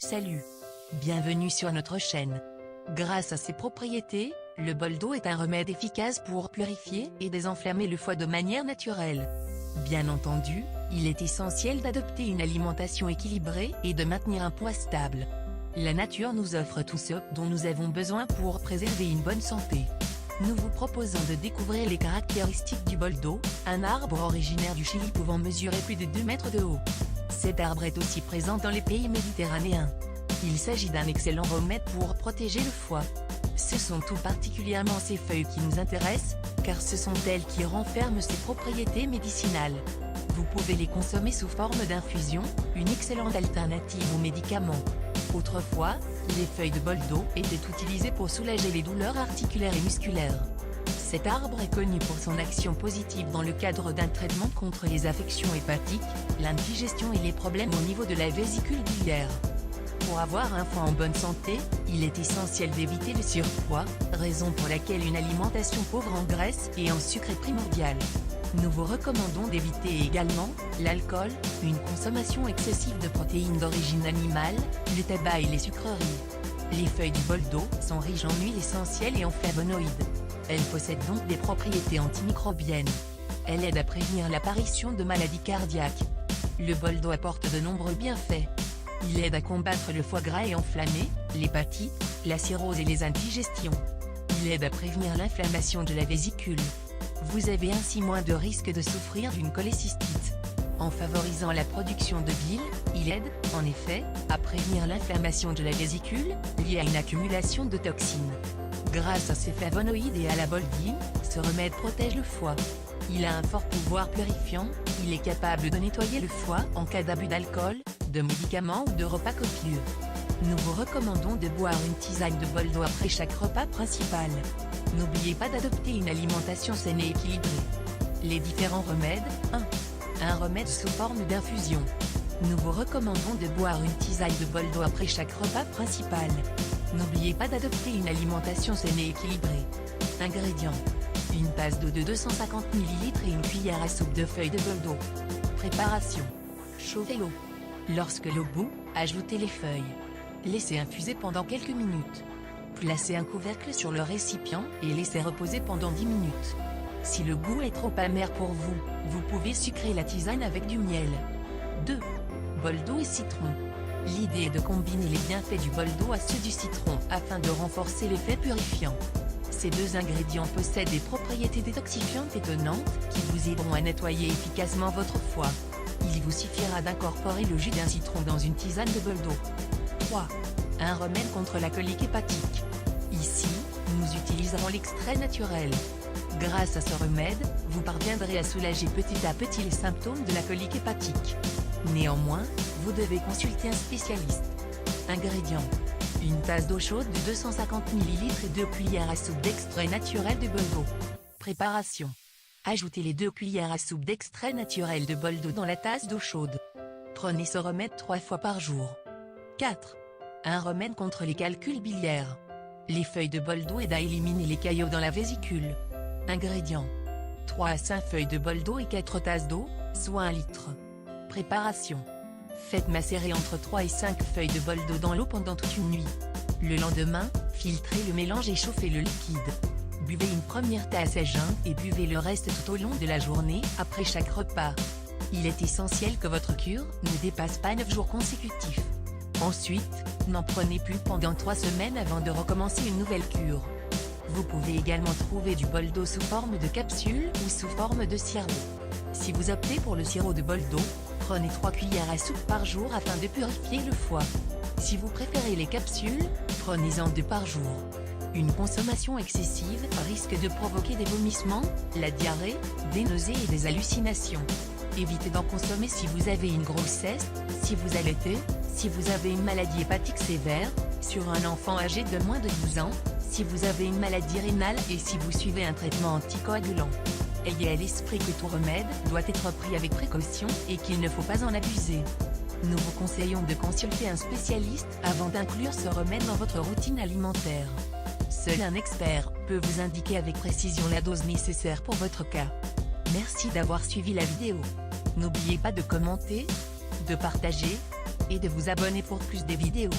Salut! Bienvenue sur notre chaîne. Grâce à ses propriétés, le bol d'eau est un remède efficace pour purifier et désenflammer le foie de manière naturelle. Bien entendu, il est essentiel d'adopter une alimentation équilibrée et de maintenir un poids stable. La nature nous offre tout ce dont nous avons besoin pour préserver une bonne santé. Nous vous proposons de découvrir les caractéristiques du bol d'eau, un arbre originaire du Chili pouvant mesurer plus de 2 mètres de haut. Cet arbre est aussi présent dans les pays méditerranéens. Il s'agit d'un excellent remède pour protéger le foie. Ce sont tout particulièrement ses feuilles qui nous intéressent, car ce sont elles qui renferment ses propriétés médicinales. Vous pouvez les consommer sous forme d'infusion, une excellente alternative aux médicaments. Autrefois, les feuilles de bol d'eau étaient utilisées pour soulager les douleurs articulaires et musculaires. Cet arbre est connu pour son action positive dans le cadre d'un traitement contre les affections hépatiques, l'indigestion et les problèmes au niveau de la vésicule biliaire. Pour avoir un foie en bonne santé, il est essentiel d'éviter le surpoids, raison pour laquelle une alimentation pauvre en graisse et en sucre est primordiale. Nous vous recommandons d'éviter également l'alcool, une consommation excessive de protéines d'origine animale, le tabac et les sucreries. Les feuilles du bol d'eau sont riches en huiles essentielles et en flavonoïdes. Elles possèdent donc des propriétés antimicrobiennes. Elle aide à prévenir l'apparition de maladies cardiaques. Le bol d'eau apporte de nombreux bienfaits. Il aide à combattre le foie gras et enflammé, l'hépatite, la cirrhose et les indigestions. Il aide à prévenir l'inflammation de la vésicule. Vous avez ainsi moins de risques de souffrir d'une cholécystite. En favorisant la production de bile, il aide, en effet, à prévenir l'inflammation de la vésicule, liée à une accumulation de toxines. Grâce à ses flavonoïdes et à la boldine, ce remède protège le foie. Il a un fort pouvoir purifiant, il est capable de nettoyer le foie en cas d'abus d'alcool, de médicaments ou de repas copieux. Nous vous recommandons de boire une tisane de bol d'eau après chaque repas principal. N'oubliez pas d'adopter une alimentation saine et équilibrée. Les différents remèdes. 1. Un remède sous forme d'infusion. Nous vous recommandons de boire une tisane de bol d'eau après chaque repas principal. N'oubliez pas d'adopter une alimentation saine et équilibrée. Ingrédients. Une tasse d'eau de 250 ml et une cuillère à soupe de feuilles de bol d'eau. Préparation. Chauffez l'eau. Lorsque l'eau bout, ajoutez les feuilles. Laissez infuser pendant quelques minutes. Placez un couvercle sur le récipient et laissez reposer pendant 10 minutes. Si le goût est trop amer pour vous, vous pouvez sucrer la tisane avec du miel. 2. Bol d'eau et citron. L'idée est de combiner les bienfaits du bol d'eau à ceux du citron afin de renforcer l'effet purifiant. Ces deux ingrédients possèdent des propriétés détoxifiantes étonnantes qui vous aideront à nettoyer efficacement votre foie. Il vous suffira d'incorporer le jus d'un citron dans une tisane de bol d'eau. 3. Un remède contre la colique hépatique. Ici, nous utiliserons l'extrait naturel. Grâce à ce remède, vous parviendrez à soulager petit à petit les symptômes de la colique hépatique. Néanmoins, vous devez consulter un spécialiste. Ingrédients. Une tasse d'eau chaude de 250 ml et 2 cuillères à soupe d'extrait naturel de bol d'eau. Préparation. Ajoutez les 2 cuillères à soupe d'extrait naturel de bol d'eau dans la tasse d'eau chaude. Prenez ce remède 3 fois par jour. 4. Un remède contre les calculs biliaires. Les feuilles de bol d'eau aident à éliminer les caillots dans la vésicule. Ingrédients. 3 à 5 feuilles de bol d'eau et 4 tasses d'eau, soit 1 litre. Préparation. Faites macérer entre 3 et 5 feuilles de bol d'eau dans l'eau pendant toute une nuit. Le lendemain, filtrez le mélange et chauffez le liquide. Buvez une première tasse à jeun et buvez le reste tout au long de la journée, après chaque repas. Il est essentiel que votre cure ne dépasse pas 9 jours consécutifs. Ensuite, n'en prenez plus pendant 3 semaines avant de recommencer une nouvelle cure. Vous pouvez également trouver du bol d'eau sous forme de capsule ou sous forme de sirop. Si vous optez pour le sirop de bol d'eau, prenez 3 cuillères à soupe par jour afin de purifier le foie. Si vous préférez les capsules, prenez-en 2 par jour. Une consommation excessive risque de provoquer des vomissements, la diarrhée, des nausées et des hallucinations. Évitez d'en consommer si vous avez une grossesse, si vous allaitez, si vous avez une maladie hépatique sévère, sur un enfant âgé de moins de 12 ans, si vous avez une maladie rénale et si vous suivez un traitement anticoagulant. Ayez à l'esprit que tout remède doit être pris avec précaution et qu'il ne faut pas en abuser. Nous vous conseillons de consulter un spécialiste avant d'inclure ce remède dans votre routine alimentaire. Seul un expert peut vous indiquer avec précision la dose nécessaire pour votre cas. Merci d'avoir suivi la vidéo. N'oubliez pas de commenter, de partager et de vous abonner pour plus de vidéos.